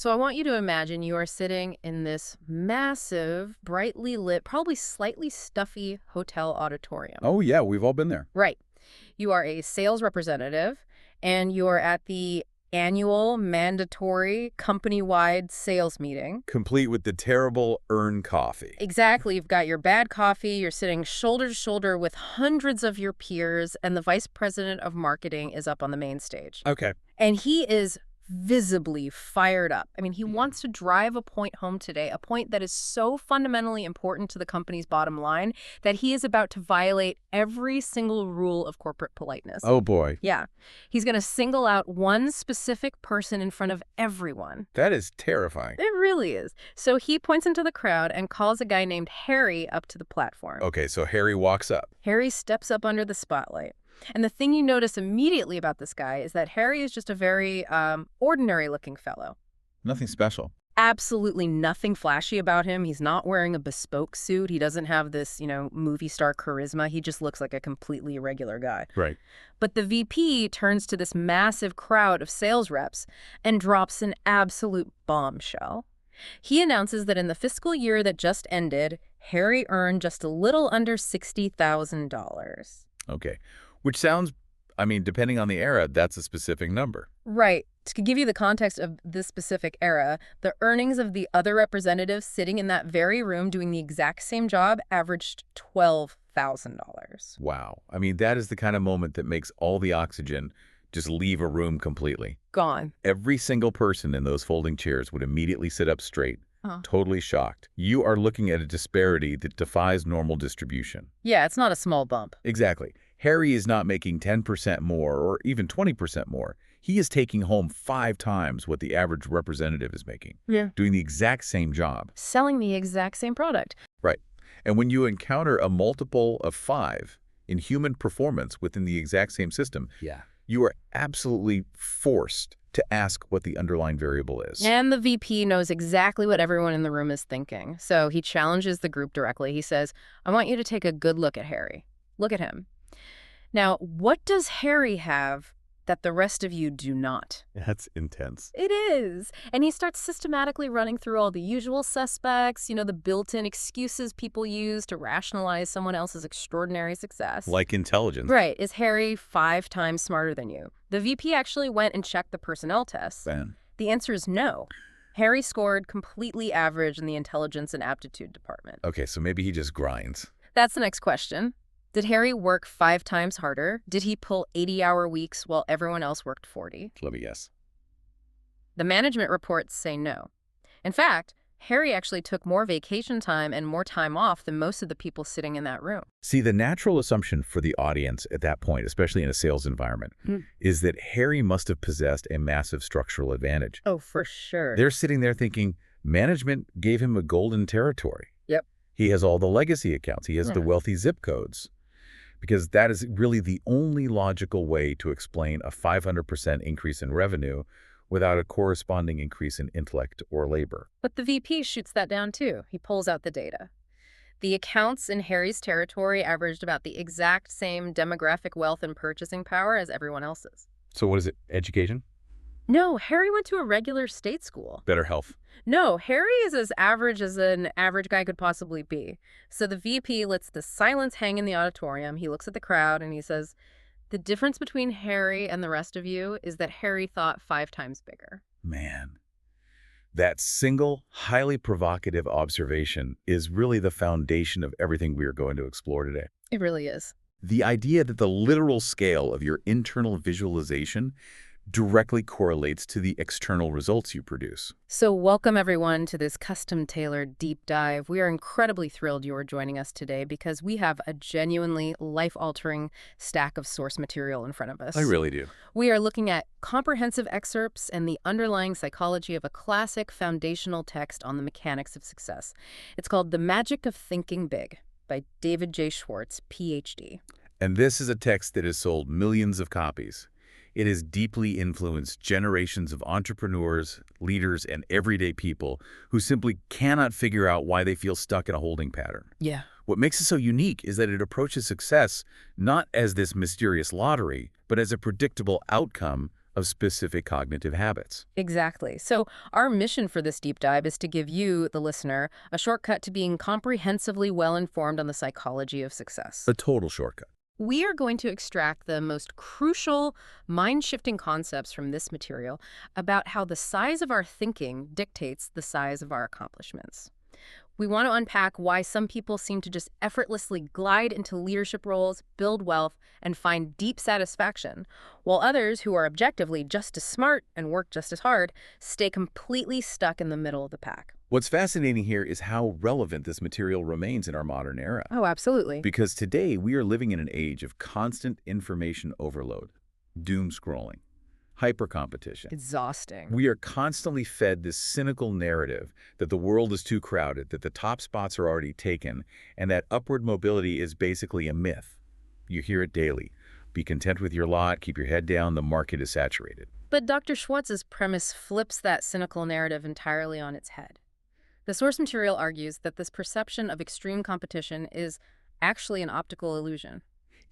So I want you to imagine you are sitting in this massive, brightly lit, probably slightly stuffy hotel auditorium. Oh, yeah, we've all been there. Right. You are a sales representative, and you're at the annual mandatory company-wide sales meeting. Complete with the terrible earn coffee. Exactly. You've got your bad coffee. You're sitting shoulder to shoulder with hundreds of your peers, and the vice president of marketing is up on the main stage. Okay. And he is visibly fired up. I mean, he wants to drive a point home today, a point that is so fundamentally important to the company's bottom line that he is about to violate every single rule of corporate politeness. Oh, boy. Yeah. He's going to single out one specific person in front of everyone. That is terrifying. It really is. So he points into the crowd and calls a guy named Harry up to the platform. Okay, so Harry walks up. Harry steps up under the spotlight. And the thing you notice immediately about this guy is that Harry is just a very ordinary-looking fellow. Nothing special. Absolutely nothing flashy about him. He's not wearing a bespoke suit. He doesn't have this, movie star charisma. He just looks like a completely irregular guy. Right. But the VP turns to this massive crowd of sales reps and drops an absolute bombshell. He announces that in the fiscal year that just ended, Harry earned just a little under $60,000. Okay. Which sounds, depending on the era, that's a specific number. Right. To give you the context of this specific era, the earnings of the other representatives sitting in that very room doing the exact same job averaged $12,000. Wow. That is the kind of moment that makes all the oxygen just leave a room completely. Gone. Every single person in those folding chairs would immediately sit up straight, totally shocked. You are looking at a disparity that defies normal distribution. Yeah, it's not a small bump. Exactly. Harry is not making 10% more or even 20% more. He is taking home 5 times what the average representative is making. Yeah. Doing the exact same job. Selling the exact same product. Right. And when you encounter a multiple of 5 in human performance within the exact same system, you are absolutely forced to ask what the underlying variable is. And the VP knows exactly what everyone in the room is thinking. So he challenges the group directly. He says, I want you to take a good look at Harry. Look at him. Now, what does Harry have that the rest of you do not? That's intense. It is. And he starts systematically running through all the usual suspects, the built-in excuses people use to rationalize someone else's extraordinary success. Like intelligence. Right. Is Harry 5 times smarter than you? The VP actually went and checked the personnel tests. Man. The answer is no. Harry scored completely average in the intelligence and aptitude department. Okay, so maybe he just grinds. That's the next question. Did Harry work 5 times harder? Did he pull 80-hour weeks while everyone else worked 40? Let me guess. The management reports say no. In fact, Harry actually took more vacation time and more time off than most of the people sitting in that room. See, the natural assumption for the audience at that point, especially in a sales environment, is that Harry must have possessed a massive structural advantage. Oh, for sure. They're sitting there thinking, management gave him a golden territory. Yep. He has all the legacy accounts. He has the wealthy zip codes. Because that is really the only logical way to explain a 500% increase in revenue without a corresponding increase in intellect or labor. But the VP shoots that down too. He pulls out the data. The accounts in Harry's territory averaged about the exact same demographic wealth and purchasing power as everyone else's. So what is it? Education? No, Harry went to a regular state school. Better health? No, Harry is as average as an average guy could possibly be. So the VP lets the silence hang in the auditorium. He looks at the crowd and he says, the difference between Harry and the rest of you is that Harry thought 5 times bigger. Man, that single, highly provocative observation is really the foundation of everything we are going to explore today. It really is. The idea that the literal scale of your internal visualization directly correlates to the external results you produce. So welcome everyone to this custom-tailored deep dive. We are incredibly thrilled you are joining us today because we have a genuinely life-altering stack of source material in front of us. I really do. We are looking at comprehensive excerpts and the underlying psychology of a classic foundational text on the mechanics of success. It's called The Magic of Thinking Big by David J. Schwartz, Ph.D. And this is a text that has sold millions of copies. It has deeply influenced generations of entrepreneurs, leaders, and everyday people who simply cannot figure out why they feel stuck in a holding pattern. Yeah. What makes it so unique is that it approaches success not as this mysterious lottery, but as a predictable outcome of specific cognitive habits. Exactly. So our mission for this deep dive is to give you, the listener, a shortcut to being comprehensively well-informed on the psychology of success. A total shortcut. We are going to extract the most crucial, mind-shifting concepts from this material about how the size of our thinking dictates the size of our accomplishments. We want to unpack why some people seem to just effortlessly glide into leadership roles, build wealth, and find deep satisfaction, while others who are objectively just as smart and work just as hard stay completely stuck in the middle of the pack. What's fascinating here is how relevant this material remains in our modern era. Oh, absolutely. Because today we are living in an age of constant information overload, doom scrolling, hyper-competition. Exhausting. We are constantly fed this cynical narrative that the world is too crowded, that the top spots are already taken, and that upward mobility is basically a myth. You hear it daily. Be content with your lot, keep your head down, the market is saturated. But Dr. Schwartz's premise flips that cynical narrative entirely on its head. The source material argues that this perception of extreme competition is actually an optical illusion.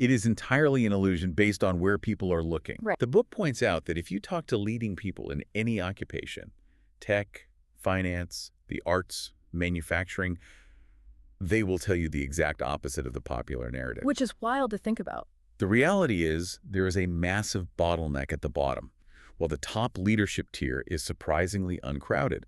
It is entirely an illusion based on where people are looking. Right. The book points out that if you talk to leading people in any occupation, tech, finance, the arts, manufacturing, they will tell you the exact opposite of the popular narrative. Which is wild to think about. The reality is there is a massive bottleneck at the bottom, while the top leadership tier is surprisingly uncrowded.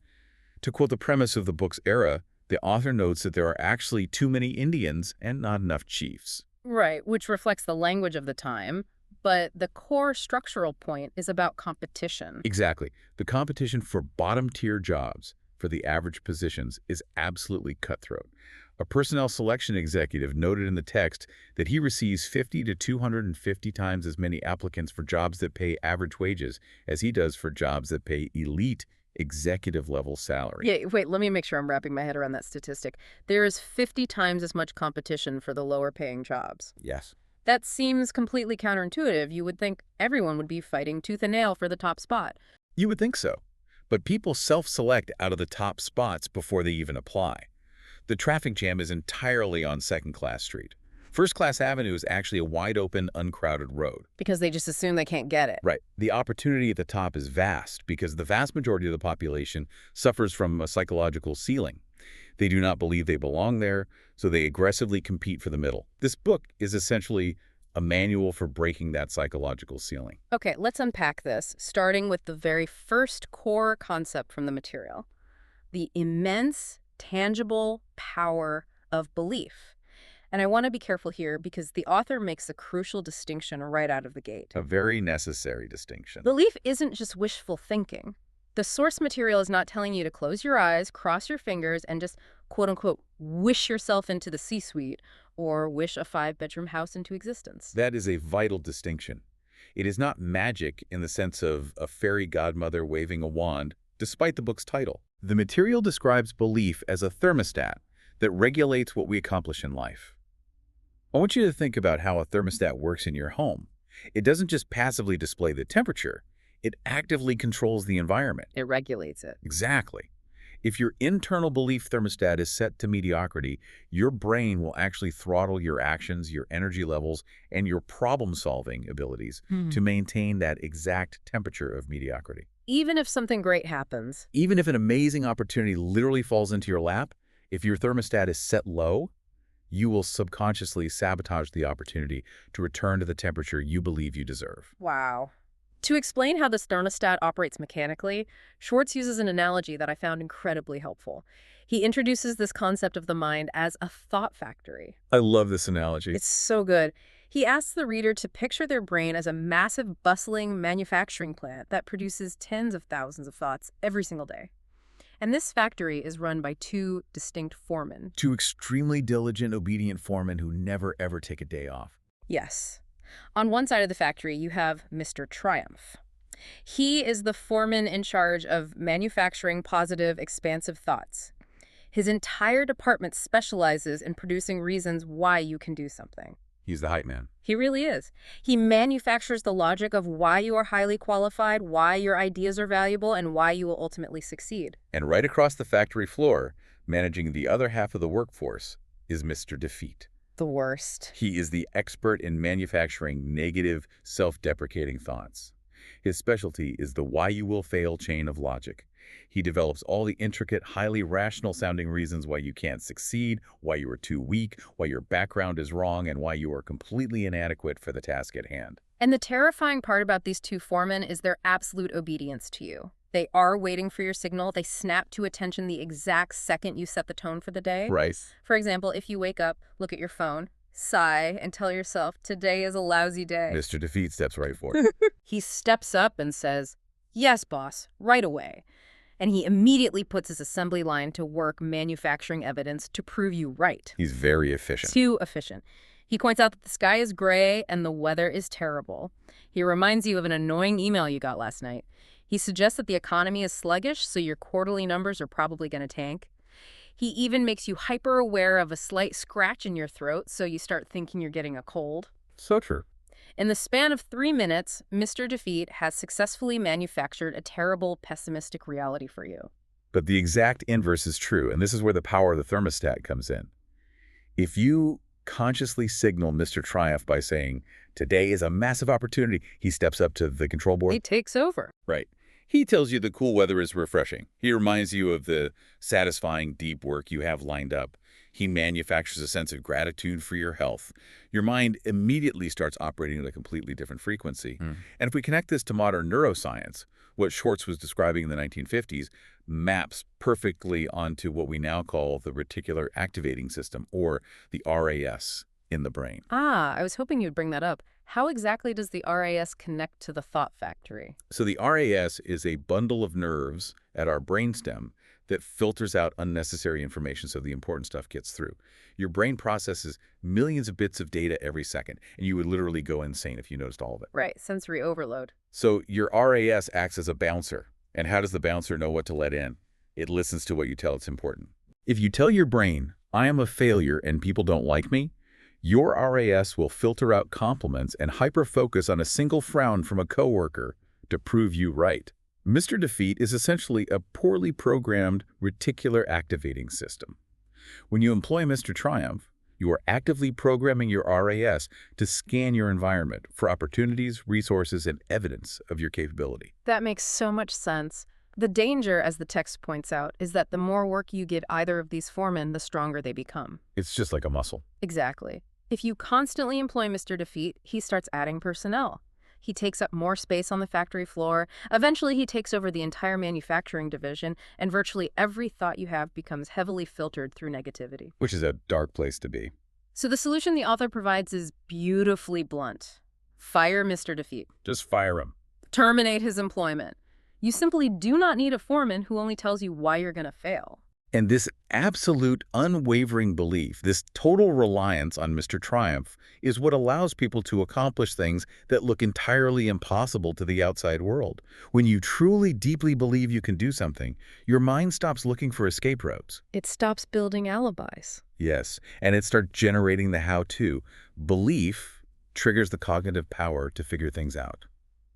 To quote the premise of the book's era, the author notes that there are actually too many Indians and not enough chiefs. Right, which reflects the language of the time, but the core structural point is about competition. Exactly. The competition for bottom-tier jobs, for the average positions, is absolutely cutthroat. A personnel selection executive noted in the text that he receives 50 to 250 times as many applicants for jobs that pay average wages as he does for jobs that pay elite executive-level salary. Yeah, wait, let me make sure I'm wrapping my head around that statistic. There is 50 times as much competition for the lower-paying jobs. Yes. That seems completely counterintuitive. You would think everyone would be fighting tooth and nail for the top spot. You would think so. But people self-select out of the top spots before they even apply. The traffic jam is entirely on Second-Class Street. First-Class Avenue is actually a wide-open, uncrowded road. Because they just assume they can't get it. Right. The opportunity at the top is vast because the vast majority of the population suffers from a psychological ceiling. They do not believe they belong there, so they aggressively compete for the middle. This book is essentially a manual for breaking that psychological ceiling. Okay, let's unpack this, starting with the very first core concept from the material. The immense, tangible power of belief. And I want to be careful here because the author makes a crucial distinction right out of the gate. A very necessary distinction. Belief isn't just wishful thinking. The source material is not telling you to close your eyes, cross your fingers, and just, quote-unquote, wish yourself into the C-suite or wish a 5-bedroom house into existence. That is a vital distinction. It is not magic in the sense of a fairy godmother waving a wand, despite the book's title. The material describes belief as a thermostat that regulates what we accomplish in life. I want you to think about how a thermostat works in your home. It doesn't just passively display the temperature. It actively controls the environment. It regulates it. Exactly. If your internal belief thermostat is set to mediocrity, your brain will actually throttle your actions, your energy levels, and your problem-solving abilities to maintain that exact temperature of mediocrity. Even if something great happens. Even if an amazing opportunity literally falls into your lap, if your thermostat is set low, you will subconsciously sabotage the opportunity to return to the temperature you believe you deserve. Wow. To explain how this thermostat operates mechanically, Schwartz uses an analogy that I found incredibly helpful. He introduces this concept of the mind as a thought factory. I love this analogy. It's so good. He asks the reader to picture their brain as a massive, bustling manufacturing plant that produces tens of thousands of thoughts every single day. And this factory is run by 2 distinct foremen. 2 extremely diligent, obedient foremen who never, ever take a day off. Yes. On one side of the factory, you have Mr. Triumph. He is the foreman in charge of manufacturing positive, expansive thoughts. His entire department specializes in producing reasons why you can do something. He's the hype man. He really is. He manufactures the logic of why you are highly qualified, why your ideas are valuable, and why you will ultimately succeed. And right across the factory floor, managing the other half of the workforce, is Mr. Defeat. The worst. He is the expert in manufacturing negative, self-deprecating thoughts. His specialty is the why you will fail chain of logic. He develops all the intricate, highly rational-sounding reasons why you can't succeed, why you are too weak, why your background is wrong, and why you are completely inadequate for the task at hand. And the terrifying part about these two foremen is their absolute obedience to you. They are waiting for your signal. They snap to attention the exact second you set the tone for the day. Right. For example, if you wake up, look at your phone, sigh, and tell yourself, today is a lousy day. Mr. Defeat steps right forward. He steps up and says, yes, boss, right away. And he immediately puts his assembly line to work manufacturing evidence to prove you right. He's very efficient. Too efficient. He points out that the sky is gray and the weather is terrible. He reminds you of an annoying email you got last night. He suggests that the economy is sluggish, so your quarterly numbers are probably going to tank. He even makes you hyper-aware of a slight scratch in your throat, so you start thinking you're getting a cold. So true. In the span of 3 minutes, Mr. Defeat has successfully manufactured a terrible, pessimistic reality for you. But the exact inverse is true, and this is where the power of the thermostat comes in. If you consciously signal Mr. Triumph by saying, today is a massive opportunity, he steps up to the control board. He takes over. Right. He tells you the cool weather is refreshing. He reminds you of the satisfying deep work you have lined up. He manufactures a sense of gratitude for your health. Your mind immediately starts operating at a completely different frequency. And if we connect this to modern neuroscience, what Schwartz was describing in the 1950s maps perfectly onto what we now call the reticular activating system, or the RAS, in the brain. Ah, I was hoping you'd bring that up. How exactly does the RAS connect to the thought factory? So the RAS is a bundle of nerves at our brainstem that filters out unnecessary information so the important stuff gets through. Your brain processes millions of bits of data every second, and you would literally go insane if you noticed all of it. Right, sensory overload. So your RAS acts as a bouncer. And how does the bouncer know what to let in? It listens to what you tell it's important. If you tell your brain, I am a failure and people don't like me, your RAS will filter out compliments and hyper-focus on a single frown from a coworker to prove you right. Mr. Defeat is essentially a poorly programmed reticular activating system. When you employ Mr. Triumph, you are actively programming your RAS to scan your environment for opportunities, resources, and evidence of your capability. That makes so much sense. The danger, as the text points out, is that the more work you give either of these foremen, the stronger they become. It's just like a muscle. Exactly. If you constantly employ Mr. Defeat, he starts adding personnel. He takes up more space on the factory floor. Eventually, he takes over the entire manufacturing division, and virtually every thought you have becomes heavily filtered through negativity. Which is a dark place to be. So the solution the author provides is beautifully blunt. Fire Mr. Defeat. Just fire him. Terminate his employment. You simply do not need a foreman who only tells you why you're going to fail. And this absolute, unwavering belief, this total reliance on Mr. Triumph, is what allows people to accomplish things that look entirely impossible to the outside world. When you truly, deeply believe you can do something, your mind stops looking for escape routes. It stops building alibis. Yes, and it starts generating the how-to. Belief triggers the cognitive power to figure things out.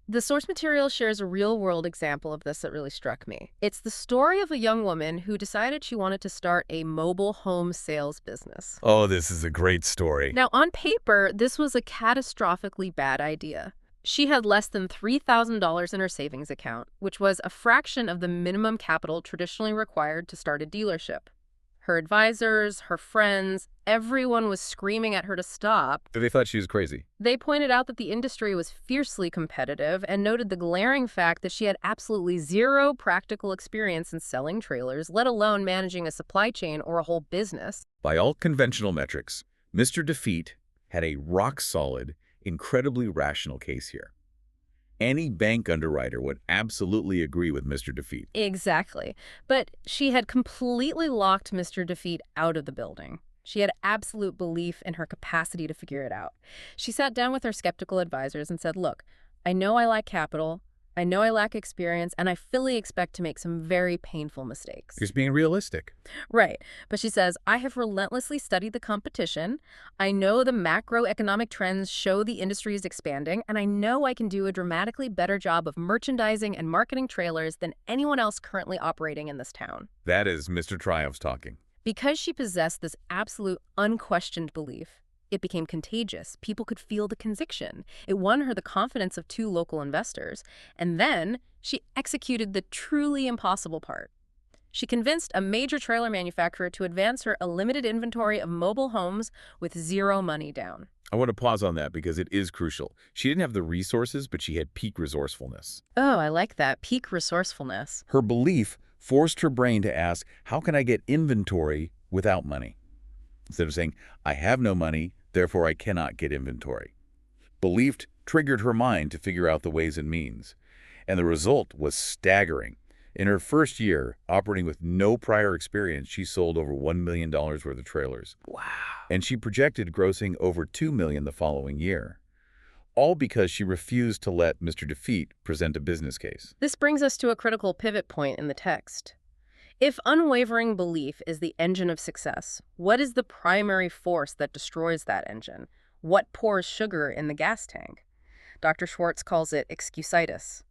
The source material shares a real-world example of this that really struck me. It's the story of a young woman who decided she wanted to start a mobile home sales business. Oh, this is a great story. Now, on paper, this was a catastrophically bad idea. She had less than $3,000 in her savings account, which was a fraction of the minimum capital traditionally required to start a dealership. Her advisors, her friends, everyone was screaming at her to stop. They thought she was crazy. They pointed out that the industry was fiercely competitive and noted the glaring fact that she had absolutely zero practical experience in selling trailers, let alone managing a supply chain or a whole business. By all conventional metrics, Mr. Defeat had a rock-solid, incredibly rational case here. Any bank underwriter would absolutely agree with Mr. Defeat. Exactly. But she had completely locked Mr. Defeat out of the building. She had absolute belief in her capacity to figure it out. She sat down with her skeptical advisors and said, look, I know I lack capital, I know I lack experience, and I fully expect to make some very painful mistakes. Just being realistic. Right. But she says, I have relentlessly studied the competition. I know the macroeconomic trends show the industry is expanding, and I know I can do a dramatically better job of merchandising and marketing trailers than anyone else currently operating in this town. That is Mr. Triumph's talking. Because she possessed this absolute, unquestioned belief, It became contagious. People could feel the conviction. It won her the confidence of 2 local investors. And then she executed the truly impossible part. She convinced a major trailer manufacturer to advance her a limited inventory of mobile homes with 0 money down. I want to pause on that because it is crucial. She didn't have the resources, but she had peak resourcefulness. Oh, I like that. Peak resourcefulness. Her belief forced her brain to ask, how can I get inventory without money? Instead of saying, I have no money, therefore I cannot get inventory. Belief triggered her mind to figure out the ways and means. And the result was staggering. In her first year, operating with no prior experience, she sold over $1 million worth of trailers. Wow. And she projected grossing over $2 million the following year. All because she refused to let Mr. Defeat present a business case. This brings us to a critical pivot point in the text. If unwavering belief is the engine of success, what is the primary force that destroys that engine? What pours sugar in the gas tank? Dr. Schwartz calls it excusitis,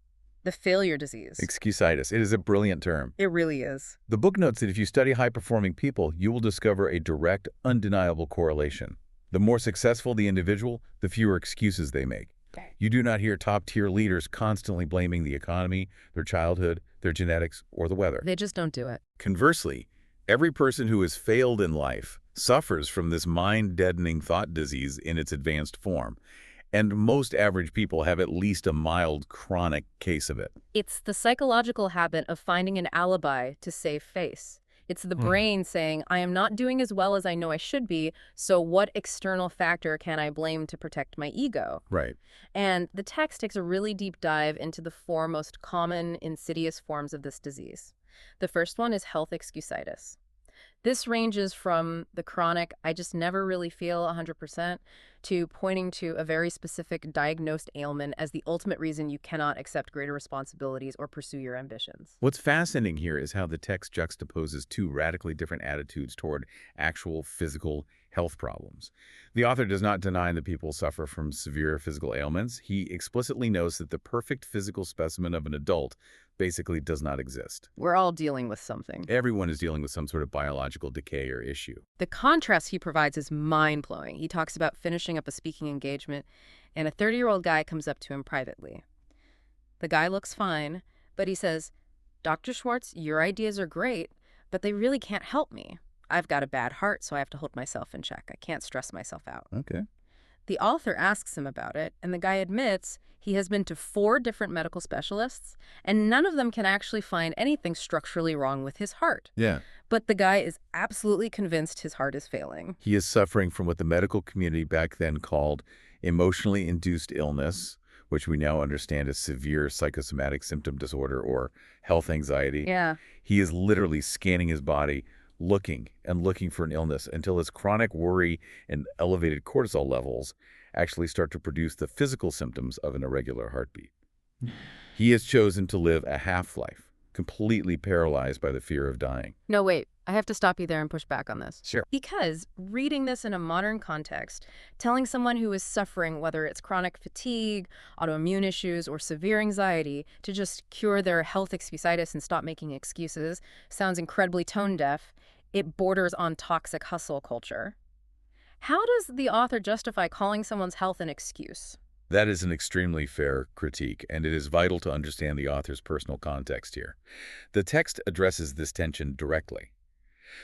the failure disease. Excusitis. It is a brilliant term. It really is. The book notes that if you study high-performing people, you will discover a direct, undeniable correlation. The more successful the individual, the fewer excuses they make. You do not hear top-tier leaders constantly blaming the economy, their childhood, their genetics, or the weather. They just don't do it. Conversely, every person who has failed in life suffers from this mind-deadening thought disease in its advanced form. And most average people have at least a mild, chronic case of it. It's the psychological habit of finding an alibi to save face. It's the brain saying, I am not doing as well as I know I should be, so what external factor can I blame to protect my ego? Right. And the text takes a really deep dive into the 4 most common insidious forms of this disease. The first one is health excusitis. This ranges from the chronic, I just never really feel 100%, to pointing to a very specific diagnosed ailment as the ultimate reason you cannot accept greater responsibilities or pursue your ambitions. What's fascinating here is how the text juxtaposes 2 radically different attitudes toward actual physical health problems. The author does not deny that people suffer from severe physical ailments. He explicitly notes that the perfect physical specimen of an adult basically does not exist. We're all dealing with something. Everyone is dealing with some sort of biological decay or issue. The contrast he provides is mind-blowing. He talks about finishing up a speaking engagement, and a 30-year-old guy comes up to him privately. The guy looks fine, but he says, Dr. Schwartz, your ideas are great, but they really can't help me. I've got a bad heart, so I have to hold myself in check. I can't stress myself out. Okay. The author asks him about it, and the guy admits he has been to 4 different medical specialists, and none of them can actually find anything structurally wrong with his heart. Yeah. But the guy is absolutely convinced his heart is failing. He is suffering from what the medical community back then called emotionally induced illness, which we now understand as severe psychosomatic symptom disorder or health anxiety. Yeah. He is literally scanning his body, looking and looking for an illness until his chronic worry and elevated cortisol levels actually start to produce the physical symptoms of an irregular heartbeat. He has chosen to live a half-life, completely paralyzed by the fear of dying. No, wait. I have to stop you there and push back on this. Sure. Because reading this in a modern context, telling someone who is suffering, whether it's chronic fatigue, autoimmune issues, or severe anxiety, to just cure their health excusitis and stop making excuses sounds incredibly tone-deaf. It borders on toxic hustle culture. How does the author justify calling someone's health an excuse? That is an extremely fair critique, and it is vital to understand the author's personal context here. The text addresses this tension directly.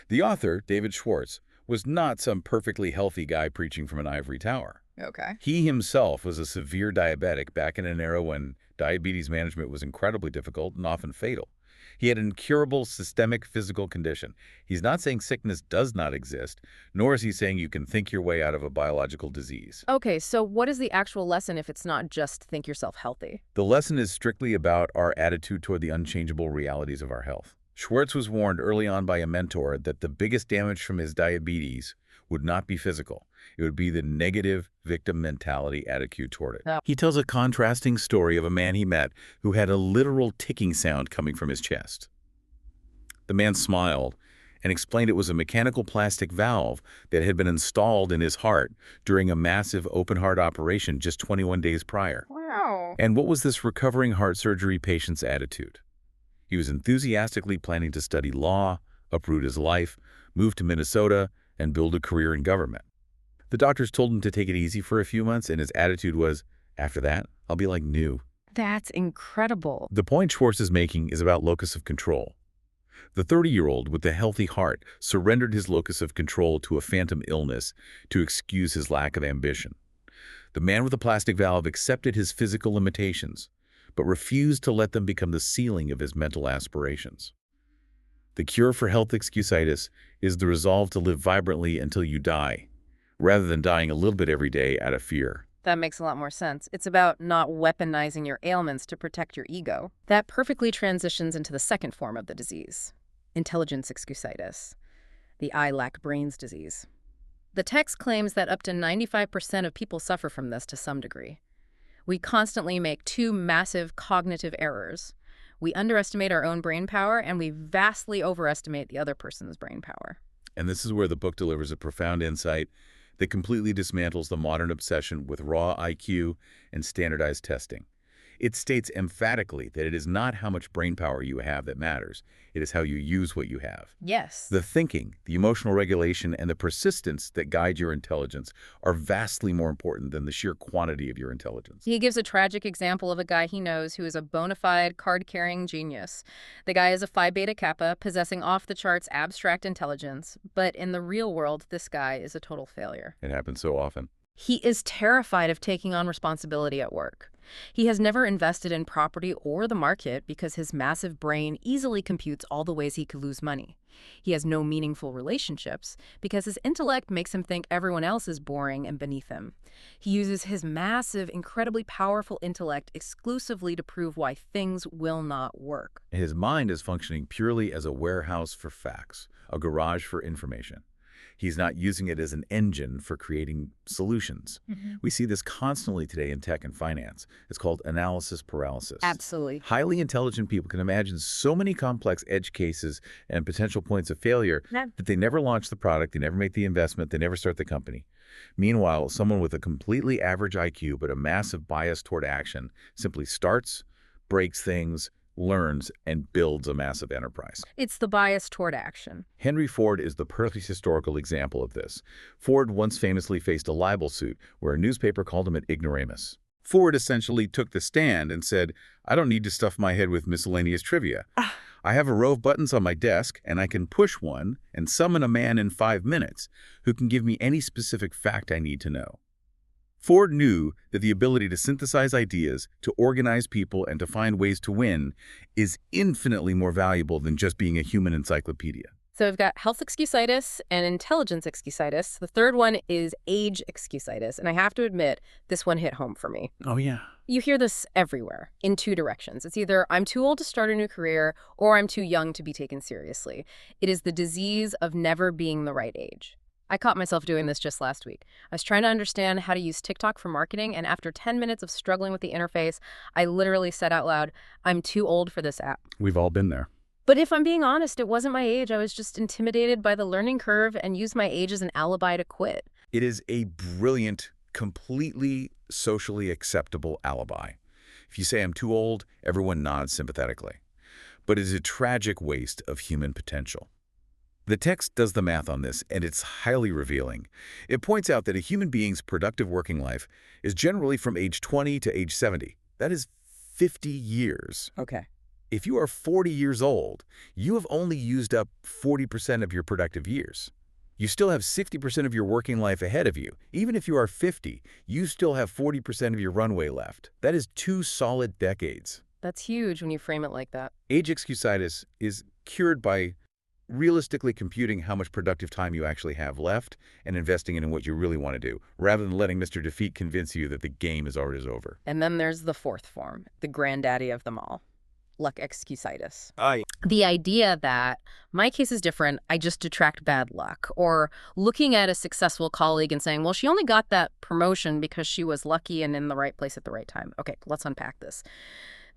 The author, David Schwartz, was not some perfectly healthy guy preaching from an ivory tower. Okay. He himself was a severe diabetic back in an era when diabetes management was incredibly difficult and often fatal. He had an incurable systemic physical condition. He's not saying sickness does not exist, nor is he saying you can think your way out of a biological disease. Okay, so what is the actual lesson if it's not just think yourself healthy? The lesson is strictly about our attitude toward the unchangeable realities of our health. Schwartz was warned early on by a mentor that the biggest damage from his diabetes would not be physical. It would be the negative victim mentality attitude toward it. Oh. He tells a contrasting story of a man he met who had a literal ticking sound coming from his chest. The man smiled and explained it was a mechanical plastic valve that had been installed in his heart during a massive open-heart operation just 21 days prior. Wow. And what was this recovering heart surgery patient's attitude? He was enthusiastically planning to study law, uproot his life, move to Minnesota, and build a career in government. The doctors told him to take it easy for a few months, and his attitude was, after that, I'll be like new. That's incredible. The point Schwartz is making is about locus of control. The 30-year-old with the healthy heart surrendered his locus of control to a phantom illness to excuse his lack of ambition. The man with the plastic valve accepted his physical limitations, but refused to let them become the ceiling of his mental aspirations. The cure for health excusitis is the resolve to live vibrantly until you die, rather than dying a little bit every day out of fear. That makes a lot more sense. It's about not weaponizing your ailments to protect your ego. That perfectly transitions into the second form of the disease, intelligence excusitis, the I lack brains disease. The text claims that up to 95% of people suffer from this to some degree. We constantly make two massive cognitive errors. We underestimate our own brain power, and we vastly overestimate the other person's brain power. And this is where the book delivers a profound insight that completely dismantles the modern obsession with raw IQ and standardized testing. It states emphatically that it is not how much brain power you have that matters. It is how you use what you have. Yes. The thinking, the emotional regulation, and the persistence that guide your intelligence are vastly more important than the sheer quantity of your intelligence. He gives a tragic example of a guy he knows who is a bona fide card-carrying genius. The guy is a Phi Beta Kappa, possessing off-the-charts abstract intelligence, but in the real world, this guy is a total failure. It happens so often. He is terrified of taking on responsibility at work. He has never invested in property or the market because his massive brain easily computes all the ways he could lose money. He has no meaningful relationships because his intellect makes him think everyone else is boring and beneath him. He uses his massive, incredibly powerful intellect exclusively to prove why things will not work. His mind is functioning purely as a warehouse for facts, a garage for information. He's not using it as an engine for creating solutions. We see this constantly today in tech and finance. It's called analysis paralysis. Absolutely. Highly intelligent people can imagine so many complex edge cases and potential points of failure that they never launch the product, they never make the investment, they never start the company. Meanwhile, someone with a completely average IQ but a massive bias toward action simply starts, breaks things, learns, and builds a massive enterprise. It's the bias toward action. Henry Ford is the perfect historical example of this. Ford once famously faced a libel suit where a newspaper called him an ignoramus. Ford essentially took the stand and said, I don't need to stuff my head with miscellaneous trivia. I have a row of buttons on my desk, and I can push one and summon a man in 5 minutes who can give me any specific fact I need to know. Ford knew that the ability to synthesize ideas, to organize people, and to find ways to win is infinitely more valuable than just being a human encyclopedia. So we've got health excusitis and intelligence excusitis. The third one is age excusitis. And I have to admit, this one hit home for me. Oh, yeah. You hear this everywhere in two directions. It's either I'm too old to start a new career or I'm too young to be taken seriously. It is the disease of never being the right age. I caught myself doing this just last week. I was trying to understand how to use TikTok for marketing, and after 10 minutes of struggling with the interface, I literally said out loud, I'm too old for this app. We've all been there. But if I'm being honest, it wasn't my age. I was just intimidated by the learning curve and used my age as an alibi to quit. It is a brilliant, completely socially acceptable alibi. If you say I'm too old, everyone nods sympathetically. But it is a tragic waste of human potential. The text does the math on this, and it's highly revealing. It points out that a human being's productive working life is generally from age 20 to age 70. That is 50 years. Okay. If you are 40 years old, you have only used up 40% of your productive years. You still have 60% of your working life ahead of you. Even if you are 50, you still have 40% of your runway left. That is 2 solid decades. That's huge when you frame it like that. Age excusitis is cured by realistically computing how much productive time you actually have left and investing in what you really want to do, rather than letting Mr. Defeat convince you that the game is already over. And then there's the fourth form, the granddaddy of them all, luck excusitis. Aye. The idea that my case is different, I just detract bad luck, or looking at a successful colleague and saying, well, she only got that promotion because she was lucky and in the right place at the right time. Okay, let's unpack this.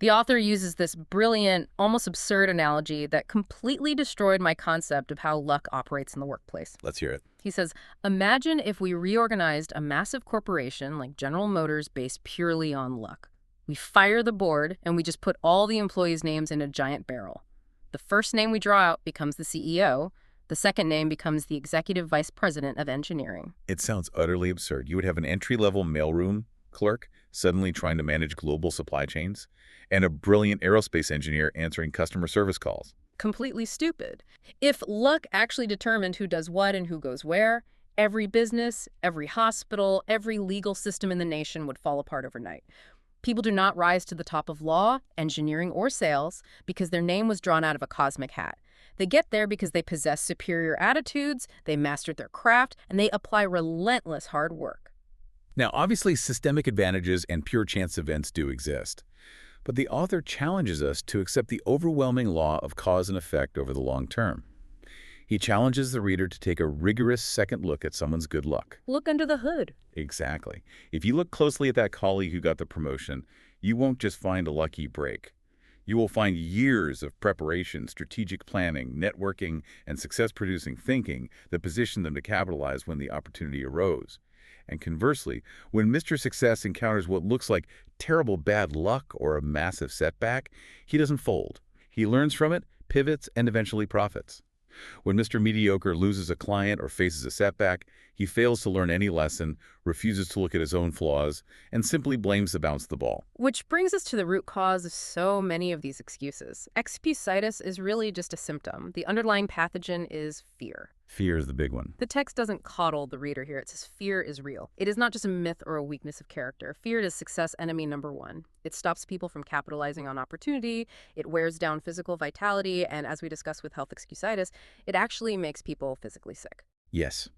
The author uses this brilliant, almost absurd analogy that completely destroyed my concept of how luck operates in the workplace. Let's hear it. He says, imagine if we reorganized a massive corporation like General Motors based purely on luck. We fire the board and we just put all the employees' names in a giant barrel. The first name we draw out becomes the CEO. The second name becomes the executive vice president of engineering. It sounds utterly absurd. You would have an entry-level mailroom clerk suddenly trying to manage global supply chains, and a brilliant aerospace engineer answering customer service calls. Completely stupid. If luck actually determined who does what and who goes where, every business, every hospital, every legal system in the nation would fall apart overnight. People do not rise to the top of law, engineering, or sales because their name was drawn out of a cosmic hat. They get there because they possess superior attitudes, they mastered their craft, and they apply relentless hard work. Now, obviously, systemic advantages and pure chance events do exist. But the author challenges us to accept the overwhelming law of cause and effect over the long term. He challenges the reader to take a rigorous second look at someone's good luck. Look under the hood. Exactly. If you look closely at that colleague who got the promotion, you won't just find a lucky break. You will find years of preparation, strategic planning, networking, and success-producing thinking that positioned them to capitalize when the opportunity arose. And conversely, when Mr. Success encounters what looks like terrible bad luck or a massive setback, he doesn't fold. He learns from it, pivots, and eventually profits. When Mr. Mediocre loses a client or faces a setback, he fails to learn any lesson, refuses to look at his own flaws, and simply blames the bounce of the ball. Which brings us to the root cause of so many of these excuses. Excusitis is really just a symptom. The underlying pathogen is fear. Fear is the big one. The text doesn't coddle the reader here. It says fear is real. It is not just a myth or a weakness of character. Fear is success enemy number one. It stops people from capitalizing on opportunity, it wears down physical vitality, and as we discussed with health excusitis, it actually makes people physically sick. Yes.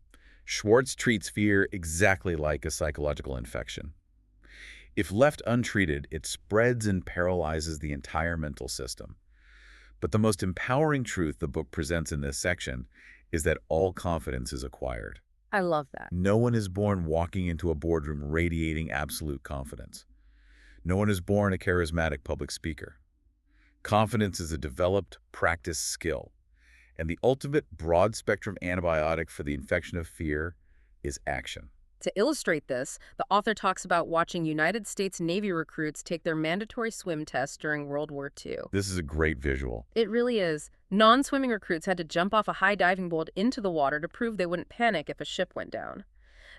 Schwartz treats fear exactly like a psychological infection. If left untreated, it spreads and paralyzes the entire mental system. But the most empowering truth the book presents in this section is that all confidence is acquired. I love that. No one is born walking into a boardroom radiating absolute confidence. No one is born a charismatic public speaker. Confidence is a developed, practiced skill. And the ultimate broad-spectrum antibiotic for the infection of fear is action. To illustrate this, the author talks about watching United States Navy recruits take their mandatory swim test during World War II. This is a great visual. It really is. Non-swimming recruits had to jump off a high diving board into the water to prove they wouldn't panic if a ship went down.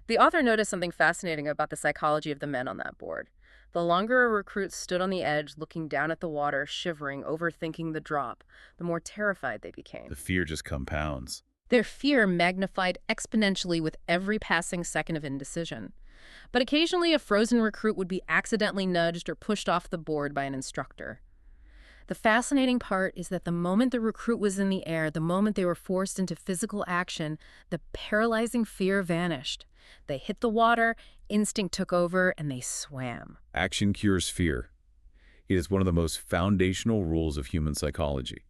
The author noticed something fascinating about the psychology of the men on that board. The longer a recruit stood on the edge, looking down at the water, shivering, overthinking the drop, the more terrified they became. The fear just compounds. Their fear magnified exponentially with every passing second of indecision. But occasionally a frozen recruit would be accidentally nudged or pushed off the board by an instructor. The fascinating part is that the moment the recruit was in the air, the moment they were forced into physical action, the paralyzing fear vanished. They hit the water, instinct took over, and they swam. Action cures fear. It is one of the most foundational rules of human psychology.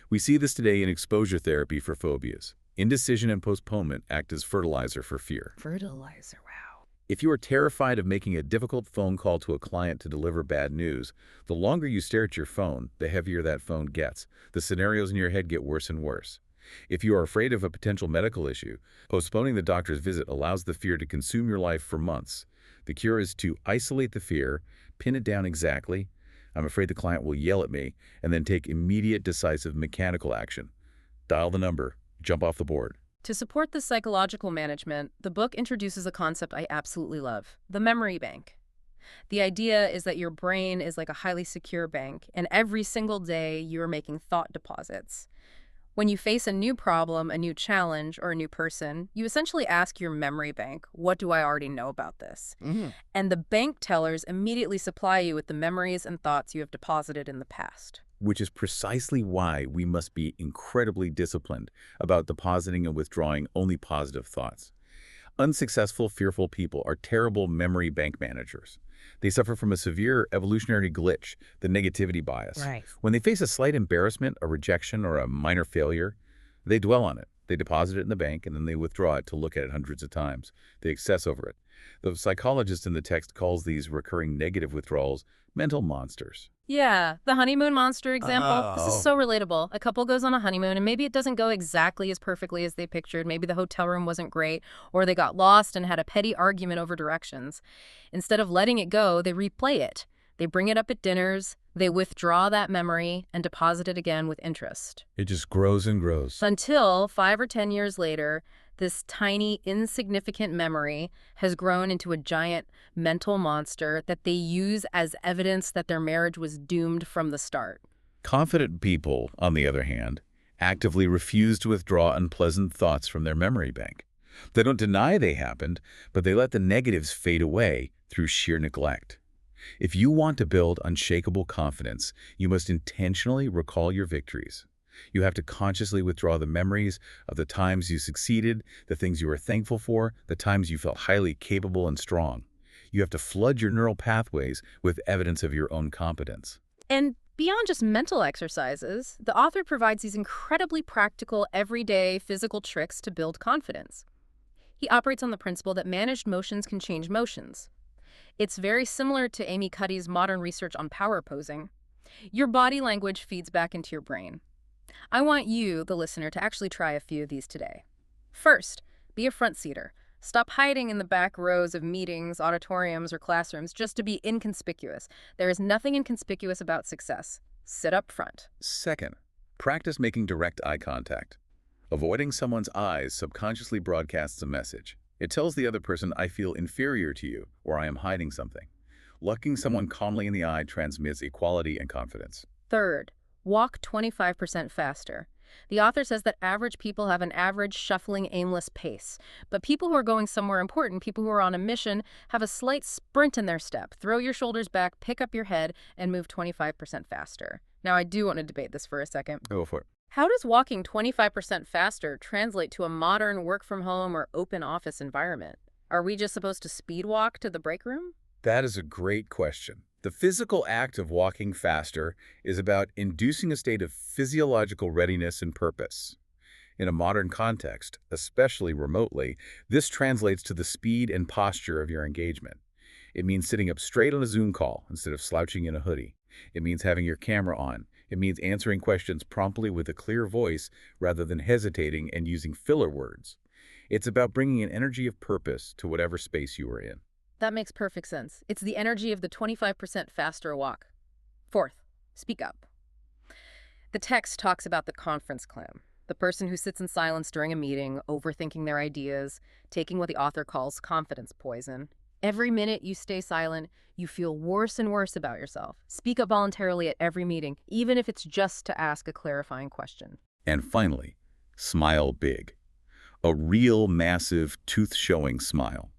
We see this today in exposure therapy for phobias. Indecision and postponement act as fertilizer for fear. Fertilizer, wow. If you are terrified of making a difficult phone call to a client to deliver bad news, the longer you stare at your phone, the heavier that phone gets. The scenarios in your head get worse and worse. If you are afraid of a potential medical issue, postponing the doctor's visit allows the fear to consume your life for months. The cure is to isolate the fear, pin it down exactly. I'm afraid the client will yell at me, and then take immediate, decisive mechanical action. Dial the number, jump off the board. To support this psychological management, the book introduces a concept I absolutely love, the memory bank. The idea is that your brain is like a highly secure bank, and every single day you're making thought deposits. When you face a new problem, a new challenge, or a new person, you essentially ask your memory bank, what do I already know about this? And the bank tellers immediately supply you with the memories and thoughts you have deposited in the past. Which is precisely why we must be incredibly disciplined about depositing and withdrawing only positive thoughts. Unsuccessful, fearful people are terrible memory bank managers. They suffer from a severe evolutionary glitch, the negativity bias. Right. When they face a slight embarrassment, a rejection, or a minor failure, they dwell on it. They deposit it in the bank, and then they withdraw it to look at it hundreds of times. They obsess over it. The psychologist in the text calls these recurring negative withdrawals mental monsters. Yeah, the honeymoon monster example. This Oh. is so relatable. A couple goes on a honeymoon, and maybe it doesn't go exactly as perfectly as they pictured. Maybe the hotel room wasn't great, or they got lost and had a petty argument over directions. Instead of letting it go, they replay it. They bring it up at dinners, They withdraw that memory and deposit it again with interest. It just grows and grows. Until 5 or 10 years later, this tiny, insignificant memory has grown into a giant mental monster that they use as evidence that their marriage was doomed from the start. Confident people, on the other hand, actively refuse to withdraw unpleasant thoughts from their memory bank. They don't deny they happened, but they let the negatives fade away through sheer neglect. If you want to build unshakable confidence, you must intentionally recall your victories. You have to consciously withdraw the memories of the times you succeeded, the things you were thankful for, the times you felt highly capable and strong. You have to flood your neural pathways with evidence of your own competence. And beyond just mental exercises, the author provides these incredibly practical, everyday physical tricks to build confidence. He operates on the principle that managed motions can change motions. It's very similar to Amy Cuddy's modern research on power posing. Your body language feeds back into your brain. I want you, the listener, to actually try a few of these today. First, be a front-seater. Stop hiding in the back rows of meetings, auditoriums, or classrooms just to be inconspicuous. There is nothing inconspicuous about success. Sit up front. Second, practice making direct eye contact. Avoiding someone's eyes subconsciously broadcasts a message. It tells the other person, I feel inferior to you, or I am hiding something. Looking someone calmly in the eye transmits equality and confidence. Third, walk 25% faster. The author says that average people have an average, shuffling, aimless pace. But people who are going somewhere important, people who are on a mission, have a slight sprint in their step. Throw your shoulders back, pick up your head, and move 25% faster. Now, I do want to debate this for a second. Go for it. How does walking 25% faster translate to a modern work-from-home or open office environment? Are we just supposed to speed walk to the break room? That is a great question. The physical act of walking faster is about inducing a state of physiological readiness and purpose. In a modern context, especially remotely, this translates to the speed and posture of your engagement. It means sitting up straight on a Zoom call instead of slouching in a hoodie. It means having your camera on. It means answering questions promptly with a clear voice rather than hesitating and using filler words. It's about bringing an energy of purpose to whatever space you are in. That makes perfect sense. It's the energy of the 25% faster walk. Fourth, speak up. The text talks about the conference clam, the person who sits in silence during a meeting, overthinking their ideas, taking what the author calls confidence poison. Every minute you stay silent, you feel worse and worse about yourself. Speak up voluntarily at every meeting, even if it's just to ask a clarifying question. And finally, smile big. A real, massive, tooth-showing smile.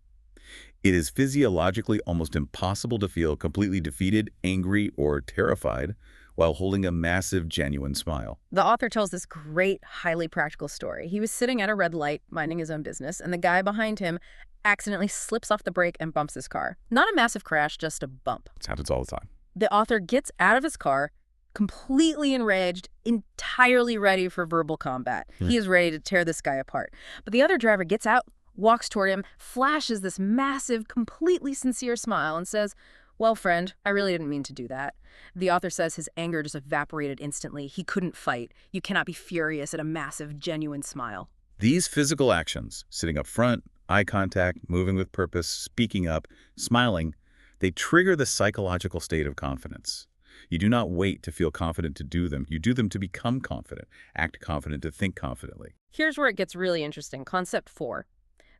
It is physiologically almost impossible to feel completely defeated, angry, or terrified while holding a massive, genuine smile. The author tells this great, highly practical story. He was sitting at a red light, minding his own business, and the guy behind him accidentally slips off the brake and bumps his car. Not a massive crash, just a bump. It happens all the time. The author gets out of his car, completely enraged, entirely ready for verbal combat. He is ready to tear this guy apart. But the other driver gets out, walks toward him, flashes this massive, completely sincere smile and says, well, friend, I really didn't mean to do that. The author says his anger just evaporated instantly. He couldn't fight. You cannot be furious at a massive, genuine smile. These physical actions, sitting up front, eye contact, moving with purpose, speaking up, smiling, they trigger the psychological state of confidence. You do not wait to feel confident to do them. You do them to become confident, act confident, to think confidently. Here's where it gets really interesting. Concept 4.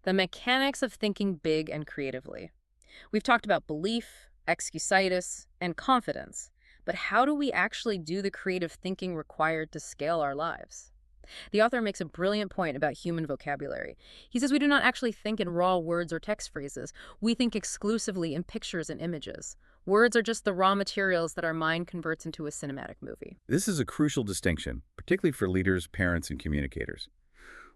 The mechanics of thinking big and creatively. We've talked about belief, excusitis, and confidence, but how do we actually do the creative thinking required to scale our lives? The author makes a brilliant point about human vocabulary. He says we do not actually think in raw words or text phrases. We think exclusively in pictures and images. Words are just the raw materials that our mind converts into a cinematic movie. This is a crucial distinction, particularly for leaders, parents, and communicators.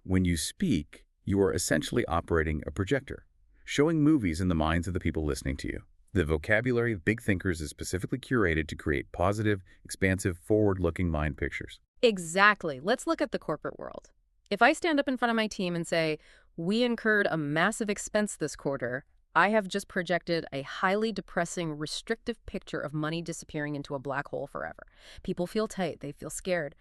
When you speak, you are essentially operating a projector, showing movies in the minds of the people listening to you. The vocabulary of big thinkers is specifically curated to create positive, expansive, forward-looking mind pictures. Exactly. Let's look at the corporate world. If I stand up in front of my team and say, we incurred a massive expense this quarter, I have just projected a highly depressing, restrictive picture of money disappearing into a black hole forever. People feel tight, they feel scared.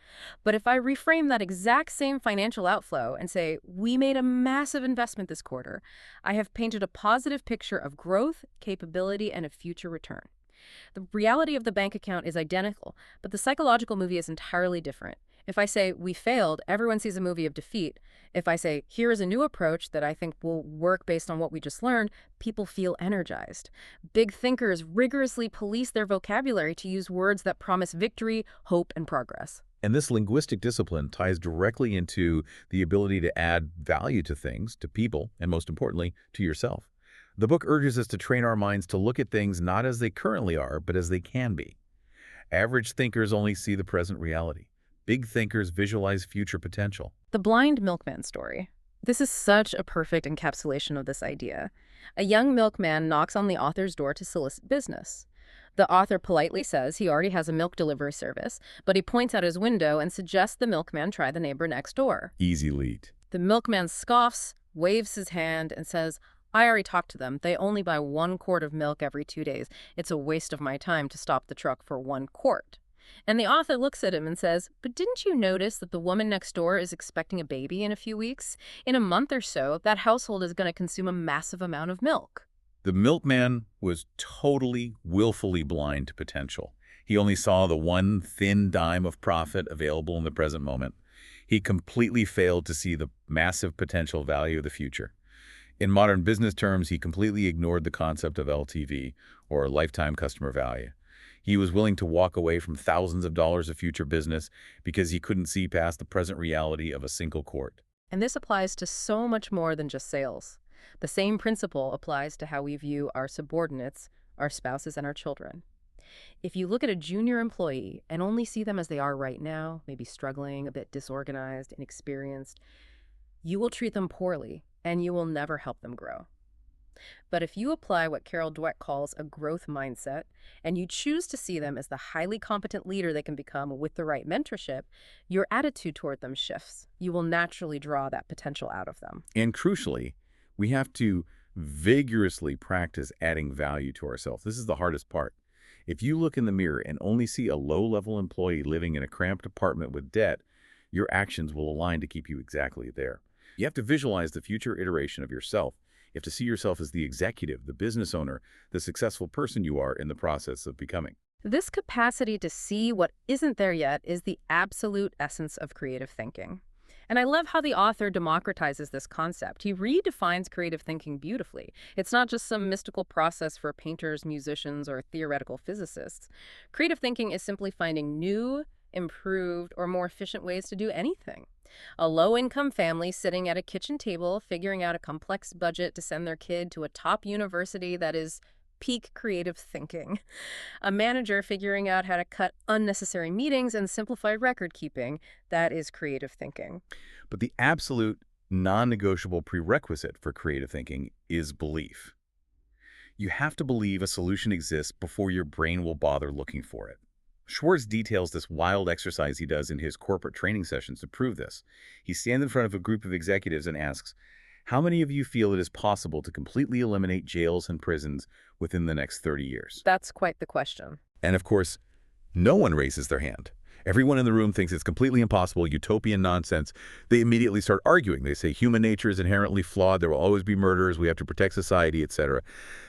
But if I reframe that exact same financial outflow and say, we made a massive investment this quarter, I have painted a positive picture of growth, capability, and a future return. The reality of the bank account is identical, but the psychological movie is entirely different. If I say, we failed, everyone sees a movie of defeat. If I say, here is a new approach that I think will work based on what we just learned, people feel energized. Big thinkers rigorously police their vocabulary to use words that promise victory, hope, and progress. And this linguistic discipline ties directly into the ability to add value to things, to people, and most importantly, to yourself. The book urges us to train our minds to look at things not as they currently are, but as they can be. Average thinkers only see the present reality. Big thinkers visualize future potential. The blind milkman story. This is such a perfect encapsulation of this idea. A young milkman knocks on the author's door to solicit business. The author politely says he already has a milk delivery service, but he points out his window and suggests the milkman try the neighbor next door. Easy lead. The milkman scoffs, waves his hand, and says, I already talked to them. They only buy 1 quart of milk every 2 days. It's a waste of my time to stop the truck for 1 quart. And the author looks at him and says, but didn't you notice that the woman next door is expecting a baby in a few weeks? In a month or so, that household is going to consume a massive amount of milk. The milkman was totally, willfully blind to potential. He only saw the one thin dime of profit available in the present moment. He completely failed to see the massive potential value of the future. In modern business terms, he completely ignored the concept of LTV, or lifetime customer value. He was willing to walk away from thousands of dollars of future business because he couldn't see past the present reality of a single quart. And this applies to so much more than just sales. The same principle applies to how we view our subordinates, our spouses, and our children. If you look at a junior employee and only see them as they are right now, maybe struggling, a bit disorganized, inexperienced, you will treat them poorly, and you will never help them grow. But if you apply what Carol Dweck calls a growth mindset, and you choose to see them as the highly competent leader they can become with the right mentorship, your attitude toward them shifts. You will naturally draw that potential out of them. And crucially, we have to vigorously practice adding value to ourselves. This is the hardest part. If you look in the mirror and only see a low-level employee living in a cramped apartment with debt, your actions will align to keep you exactly there. You have to visualize the future iteration of yourself. You have to see yourself as the executive, the business owner, the successful person you are in the process of becoming. This capacity to see what isn't there yet is the absolute essence of creative thinking. And I love how the author democratizes this concept. He redefines creative thinking beautifully. It's not just some mystical process for painters, musicians, or theoretical physicists. Creative thinking is simply finding new, improved, or more efficient ways to do anything. A low-income family sitting at a kitchen table figuring out a complex budget to send their kid to a top university that is peak creative thinking. A manager figuring out how to cut unnecessary meetings and simplify record keeping. That is creative thinking. But the absolute non-negotiable prerequisite for creative thinking is belief. You have to believe a solution exists before your brain will bother looking for it. Schwartz details this wild exercise he does in his corporate training sessions to prove this. He stands in front of a group of executives and asks, how many of you feel it is possible to completely eliminate jails and prisons within the next 30 years? That's quite the question. And of course, no one raises their hand. Everyone in the room thinks it's completely impossible, utopian nonsense. They immediately start arguing. They say human nature is inherently flawed, there will always be murderers, we have to protect society, etc.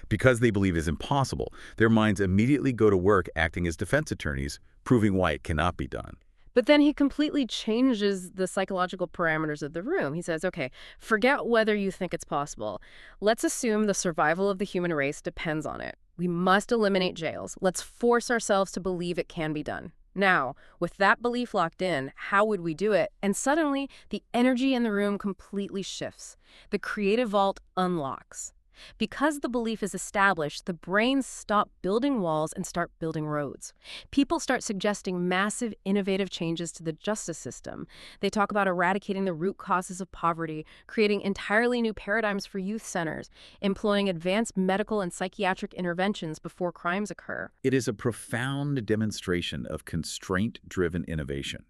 Because they believe it's impossible, their minds immediately go to work acting as defense attorneys, proving why it cannot be done. But then he completely changes the psychological parameters of the room. He says, okay, forget whether you think it's possible. Let's assume the survival of the human race depends on it. We must eliminate jails. Let's force ourselves to believe it can be done. Now, with that belief locked in, how would we do it? And suddenly, the energy in the room completely shifts. The creative vault unlocks. Because the belief is established, the brains stop building walls and start building roads. People start suggesting massive, innovative changes to the justice system. They talk about eradicating the root causes of poverty, creating entirely new paradigms for youth centers, employing advanced medical and psychiatric interventions before crimes occur. It is a profound demonstration of constraint-driven innovation.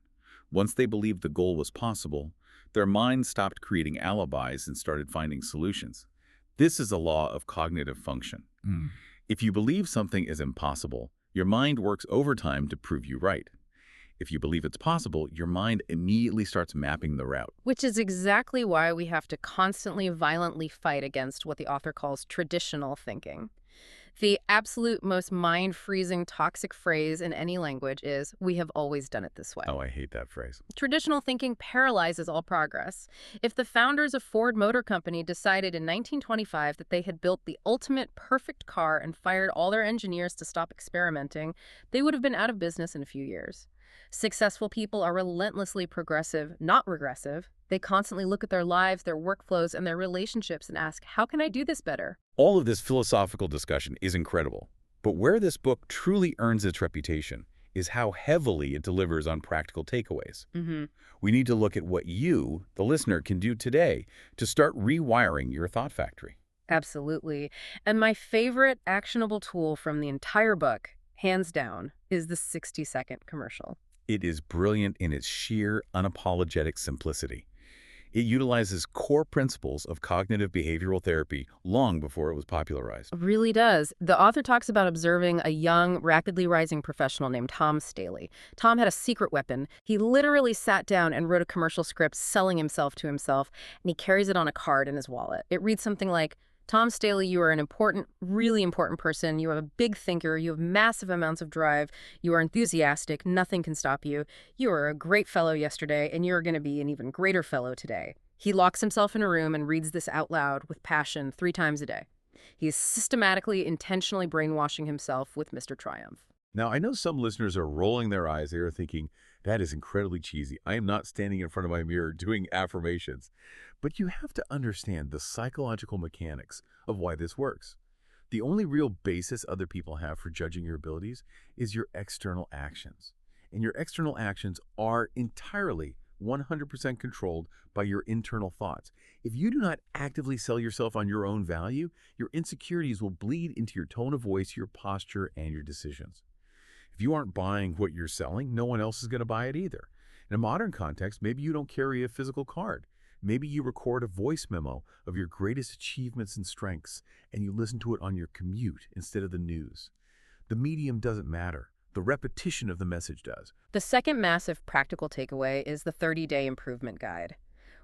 Once they believed the goal was possible, their minds stopped creating alibis and started finding solutions. This is a law of cognitive function. If you believe something is impossible, your mind works overtime to prove you right. If you believe it's possible, your mind immediately starts mapping the route. Which is exactly why we have to constantly violently fight against what the author calls traditional thinking. The absolute most mind-freezing toxic phrase in any language is, "We have always done it this way." Oh, I hate that phrase. Traditional thinking paralyzes all progress. If the founders of Ford Motor Company decided in 1925 that they had built the ultimate perfect car and fired all their engineers to stop experimenting, they would have been out of business in a few years. Successful people are relentlessly progressive, not regressive. They constantly look at their lives, their workflows, and their relationships and ask, how can I do this better? All of this philosophical discussion is incredible, but where this book truly earns its reputation is how heavily it delivers on practical takeaways. We need to look at what you, the listener, can do today to start rewiring your thought factory. Absolutely. And my favorite actionable tool from the entire book, hands down, is the 60-second commercial. It is brilliant in its sheer, unapologetic simplicity. It utilizes core principles of cognitive behavioral therapy long before it was popularized. It really does. The author talks about observing a young, rapidly rising professional named Tom Staley. Tom had a secret weapon. He literally sat down and wrote a commercial script selling himself to himself, and he carries it on a card in his wallet. It reads something like, Tom Staley, you are an important, really important person. You are a big thinker. You have massive amounts of drive. You are enthusiastic. Nothing can stop you. You are a great fellow yesterday, and you are going to be an even greater fellow today. He locks himself in a room and reads this out loud with passion 3 times a day. He is systematically, intentionally brainwashing himself with Mr. Triumph. Now, I know some listeners are rolling their eyes. They are thinking, that is incredibly cheesy. I am not standing in front of my mirror doing affirmations. But you have to understand the psychological mechanics of why this works. The only real basis other people have for judging your abilities is your external actions. And your external actions are entirely 100% controlled by your internal thoughts. If you do not actively sell yourself on your own value, your insecurities will bleed into your tone of voice, your posture, and your decisions. If you aren't buying what you're selling, no one else is going to buy it either. In a modern context, maybe you don't carry a physical card. Maybe you record a voice memo of your greatest achievements and strengths, and you listen to it on your commute instead of the news. The medium doesn't matter. The repetition of the message does. The second massive practical takeaway is the 30-day improvement guide.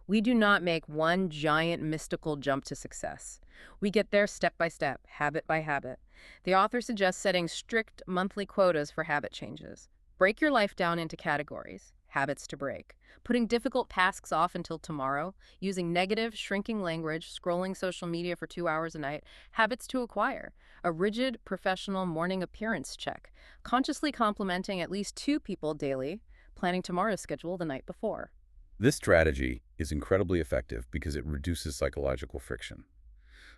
We do not make one giant mystical jump to success. We get there step by step, habit by habit. The author suggests setting strict monthly quotas for habit changes. Break your life down into categories, habits to break. Putting difficult tasks off until tomorrow, using negative, shrinking language, scrolling social media for 2 hours a night, habits to acquire. A rigid, professional morning appearance check. Consciously complimenting at least 2 people daily, planning tomorrow's schedule the night before. This strategy is incredibly effective because it reduces psychological friction.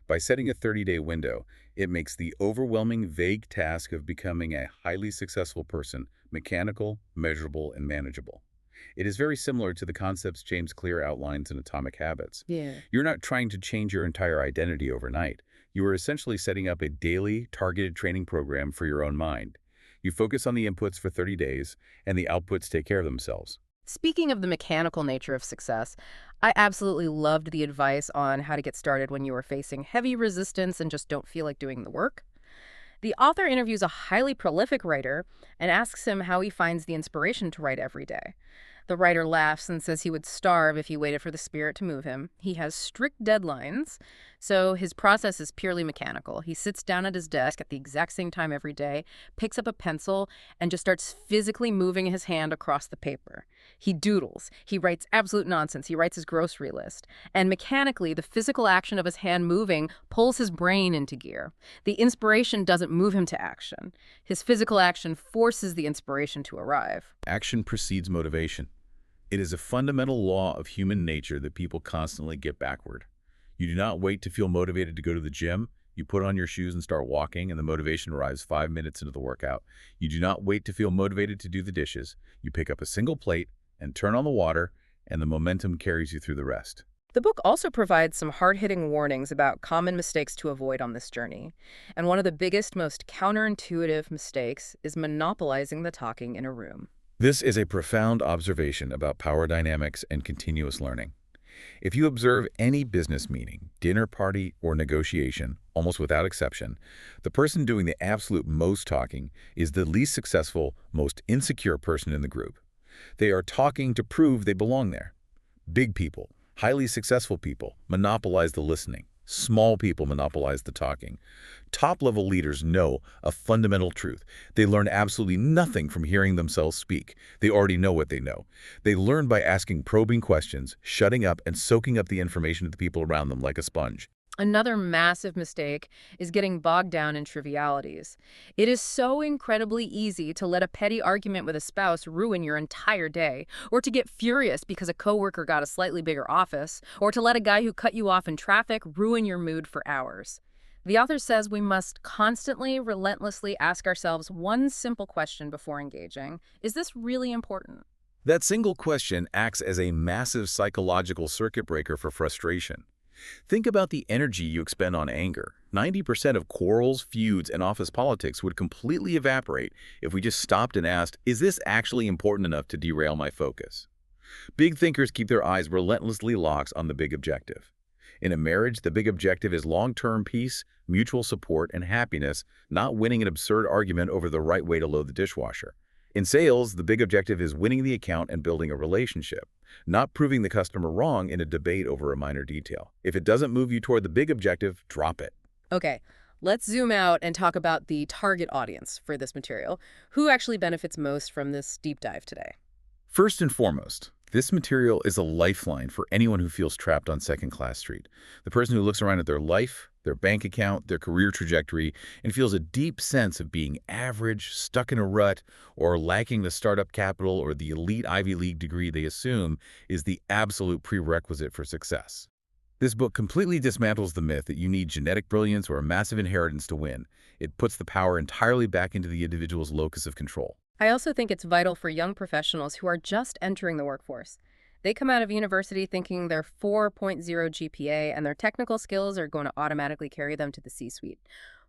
By setting a 30-day window, it makes the overwhelming, vague task of becoming a highly successful person mechanical, measurable, and manageable. It is very similar to the concepts James Clear outlines in Atomic Habits. You're not trying to change your entire identity overnight. You are essentially setting up a daily, targeted training program for your own mind. You focus on the inputs for 30 days, and the outputs take care of themselves. Speaking of the mechanical nature of success, I absolutely loved the advice on how to get started when you are facing heavy resistance and just don't feel like doing the work. The author interviews a highly prolific writer and asks him how he finds the inspiration to write every day. The writer laughs and says he would starve if he waited for the spirit to move him. He has strict deadlines, so his process is purely mechanical. He sits down at his desk at the exact same time every day, picks up a pencil, and just starts physically moving his hand across the paper. He doodles. He writes absolute nonsense. He writes his grocery list. And mechanically, the physical action of his hand moving pulls his brain into gear. The inspiration doesn't move him to action. His physical action forces the inspiration to arrive. Action precedes motivation. It is a fundamental law of human nature that people constantly get backward. You do not wait to feel motivated to go to the gym. You put on your shoes and start walking, and the motivation arrives 5 minutes into the workout. You do not wait to feel motivated to do the dishes. You pick up a single plate and turn on the water, and the momentum carries you through the rest. The book also provides some hard-hitting warnings about common mistakes to avoid on this journey. And one of the biggest, most counterintuitive mistakes is monopolizing the talking in a room. This is a profound observation about power dynamics and continuous learning. If you observe any business meeting, dinner party, or negotiation, almost without exception, the person doing the absolute most talking is the least successful, most insecure person in the group. They are talking to prove they belong there. Big people, highly successful people, monopolize the listening. Small people monopolize the talking. Top-level leaders know a fundamental truth. They learn absolutely nothing from hearing themselves speak. They already know what they know. They learn by asking probing questions, shutting up, and soaking up the information of the people around them like a sponge. Another massive mistake is getting bogged down in trivialities. It is so incredibly easy to let a petty argument with a spouse ruin your entire day, or to get furious because a coworker got a slightly bigger office, or to let a guy who cut you off in traffic ruin your mood for hours. The author says we must constantly, relentlessly ask ourselves one simple question before engaging. Is this really important? That single question acts as a massive psychological circuit breaker for frustration. Think about the energy you expend on anger. 90% of quarrels, feuds, and office politics would completely evaporate if we just stopped and asked, is this actually important enough to derail my focus? Big thinkers keep their eyes relentlessly locked on the big objective. In a marriage, the big objective is long-term peace, mutual support, and happiness, not winning an absurd argument over the right way to load the dishwasher. In sales, the big objective is winning the account and building a relationship, not proving the customer wrong in a debate over a minor detail. If it doesn't move you toward the big objective, drop it. Okay, let's zoom out and talk about the target audience for this material. Who actually benefits most from this deep dive today? First and foremost, this material is a lifeline for anyone who feels trapped on second-class street. The person who looks around at their life, their bank account, their career trajectory, and feels a deep sense of being average, stuck in a rut, or lacking the startup capital or the elite Ivy League degree they assume is the absolute prerequisite for success. This book completely dismantles the myth that you need genetic brilliance or a massive inheritance to win. It puts the power entirely back into the individual's locus of control. I also think it's vital for young professionals who are just entering the workforce. They come out of university thinking their 4.0 GPA and their technical skills are going to automatically carry them to the C-suite.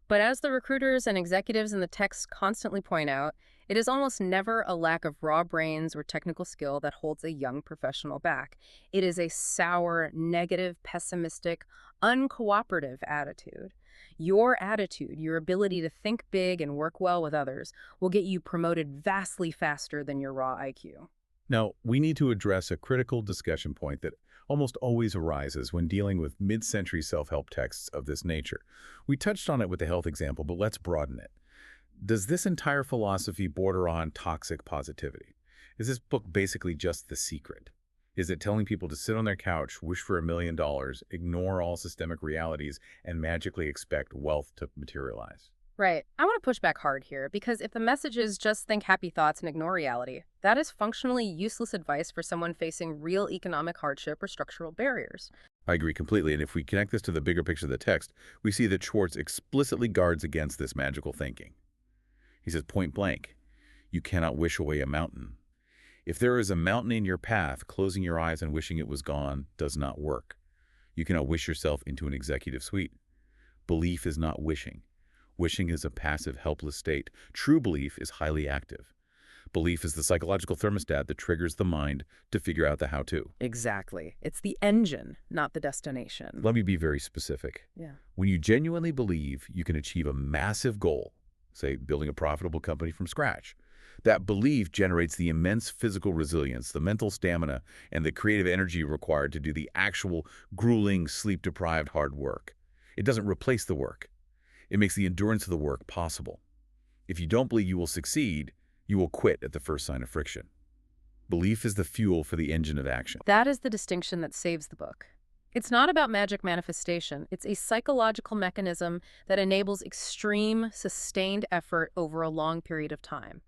But as the recruiters and executives in the text constantly point out, it is almost never a lack of raw brains or technical skill that holds a young professional back. It is a sour, negative, pessimistic, uncooperative attitude. Your attitude, your ability to think big and work well with others, will get you promoted vastly faster than your raw IQ. Now, we need to address a critical discussion point that almost always arises when dealing with mid-century self-help texts of this nature. We touched on it with the health example, but let's broaden it. Does this entire philosophy border on toxic positivity? Is this book basically just The Secret? Is it telling people to sit on their couch, wish for $1 million, ignore all systemic realities, and magically expect wealth to materialize? Right. I want to push back hard here, because if the message is just think happy thoughts and ignore reality, that is functionally useless advice for someone facing real economic hardship or structural barriers. I agree completely, and if we connect this to the bigger picture of the text, we see that Schwartz explicitly guards against this magical thinking. He says point blank, you cannot wish away a mountain. If there is a mountain in your path, closing your eyes and wishing it was gone does not work. You cannot wish yourself into an executive suite. Belief is not wishing. Wishing is a passive, helpless state. True belief is highly active. Belief is the psychological thermostat that triggers the mind to figure out the how-to. Exactly. It's the engine, not the destination. Let me be very specific. Yeah. When you genuinely believe you can achieve a massive goal, say building a profitable company from scratch, that belief generates the immense physical resilience, the mental stamina, and the creative energy required to do the actual grueling, sleep-deprived hard work. It doesn't replace the work. It makes the endurance of the work possible. If you don't believe you will succeed, you will quit at the first sign of friction. Belief is the fuel for the engine of action. That is the distinction that saves the book. It's not about magic manifestation. It's a psychological mechanism that enables extreme, sustained effort over a long period of time.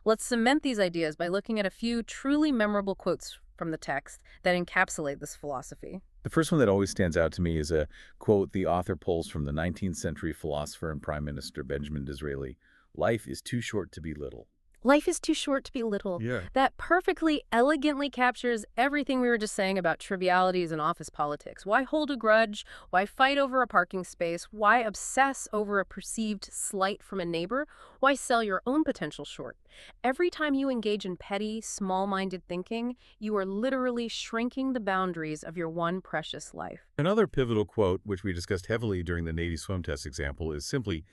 Let's cement these ideas by looking at a few truly memorable quotes from the text that encapsulate this philosophy. The first one that always stands out to me is a quote the author pulls from the 19th century philosopher and Prime Minister Benjamin Disraeli, "Life is too short to be little." Life is too short to be little. Yeah. That perfectly elegantly captures everything we were just saying about trivialities in office politics. Why hold a grudge? Why fight over a parking space? Why obsess over a perceived slight from a neighbor? Why sell your own potential short? Every time you engage in petty, small-minded thinking, you are literally shrinking the boundaries of your one precious life. Another pivotal quote, which we discussed heavily during the Navy swim test example, is simply,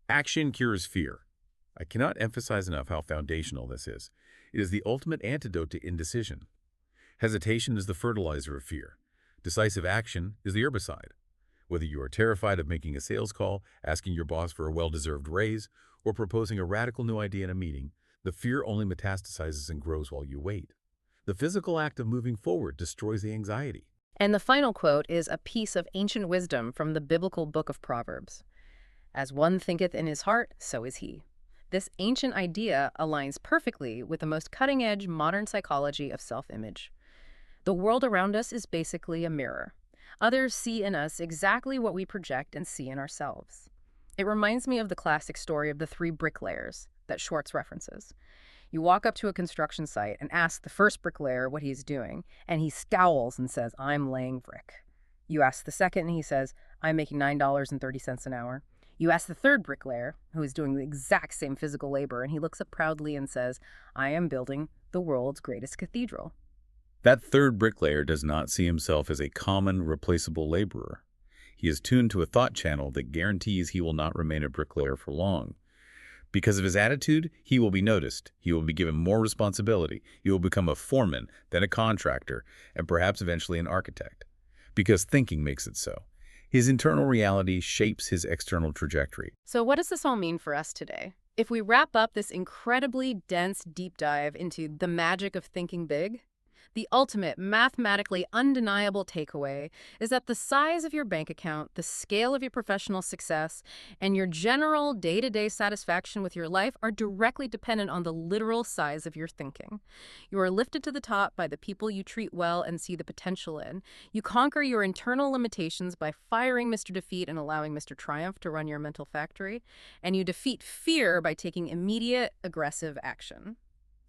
"Action cures fear." I cannot emphasize enough how foundational this is. It is the ultimate antidote to indecision. Hesitation is the fertilizer of fear. Decisive action is the herbicide. Whether you are terrified of making a sales call, asking your boss for a well-deserved raise, or proposing a radical new idea in a meeting, the fear only metastasizes and grows while you wait. The physical act of moving forward destroys the anxiety. And the final quote is a piece of ancient wisdom from the biblical book of Proverbs. As one thinketh in his heart, so is he. This ancient idea aligns perfectly with the most cutting-edge modern psychology of self-image. The world around us is basically a mirror. Others see in us exactly what we project and see in ourselves. It reminds me of the classic story of the three bricklayers that Schwartz references. You walk up to a construction site and ask the first bricklayer what he's doing, and he scowls and says, "I'm laying brick." You ask the second, and he says, "I'm making $9.30 an hour." You ask the third bricklayer, who is doing the exact same physical labor, and he looks up proudly and says, "I am building the world's greatest cathedral." That third bricklayer does not see himself as a common, replaceable laborer. He is tuned to a thought channel that guarantees he will not remain a bricklayer for long. Because of his attitude, he will be noticed. He will be given more responsibility. He will become a foreman, then a contractor, and perhaps eventually an architect. Because thinking makes it so. His internal reality shapes his external trajectory. So what does this all mean for us today? If we wrap up this incredibly dense deep dive into the magic of thinking big, the ultimate, mathematically undeniable takeaway is that the size of your bank account, the scale of your professional success, and your general day-to-day satisfaction with your life are directly dependent on the literal size of your thinking. You are lifted to the top by the people you treat well and see the potential in. You conquer your internal limitations by firing Mr. Defeat and allowing Mr. Triumph to run your mental factory. And you defeat fear by taking immediate, aggressive action.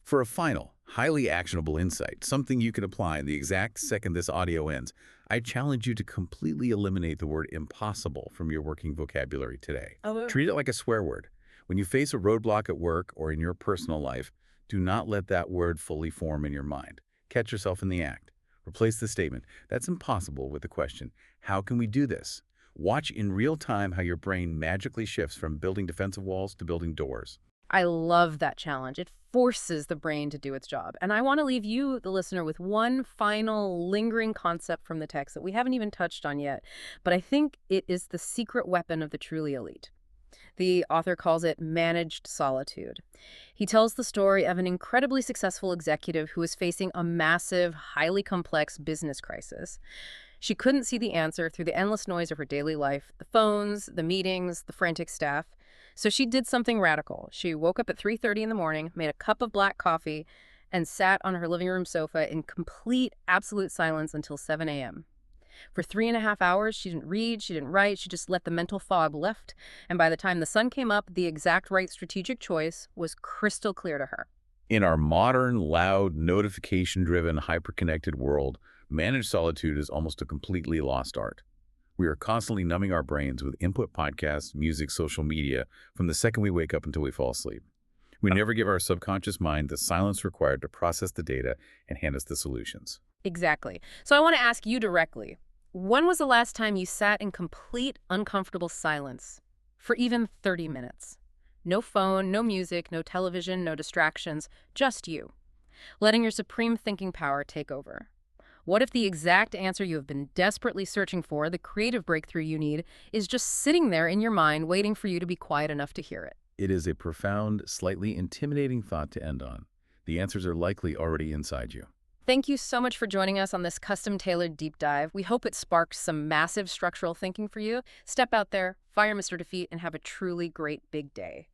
For a final, highly actionable insight, something you can apply in the exact second this audio ends, I challenge you to completely eliminate the word impossible from your working vocabulary today. Treat it like a swear word. When you face a roadblock at work or in your personal life, do not let that word fully form in your mind. Catch yourself in the act. Replace the statement, "That's impossible," with the question, "How can we do this?" Watch in real time how your brain magically shifts from building defensive walls to building doors. I love that challenge. It forces the brain to do its job. And I want to leave you, the listener, with one final lingering concept from the text that we haven't even touched on yet, but I think it is the secret weapon of the truly elite. The author calls it managed solitude. He tells the story of an incredibly successful executive who is facing a massive, highly complex business crisis. She couldn't see the answer through the endless noise of her daily life, the phones, the meetings, the frantic staff. So she did something radical. She woke up at 3:30 in the morning, made a cup of black coffee, and sat on her living room sofa in complete, absolute silence until 7 a.m. For 3.5 hours, she didn't read, she didn't write, she just let the mental fog lift. And by the time the sun came up, the exact right strategic choice was crystal clear to her. In our modern, loud, notification-driven, hyper-connected world, managed solitude is almost a completely lost art. We are constantly numbing our brains with input podcasts, music, social media, from the second we wake up until we fall asleep. We never give our subconscious mind the silence required to process the data and hand us the solutions. Exactly. So I want to ask you directly, when was the last time you sat in complete, uncomfortable silence for even 30 minutes? No phone, no music, no television, no distractions, just you, letting your supreme thinking power take over. What if the exact answer you have been desperately searching for, the creative breakthrough you need, is just sitting there in your mind waiting for you to be quiet enough to hear it? It is a profound, slightly intimidating thought to end on. The answers are likely already inside you. Thank you so much for joining us on this custom-tailored deep dive. We hope it sparked some massive structural thinking for you. Step out there, fire Mr. Defeat, and have a truly great big day.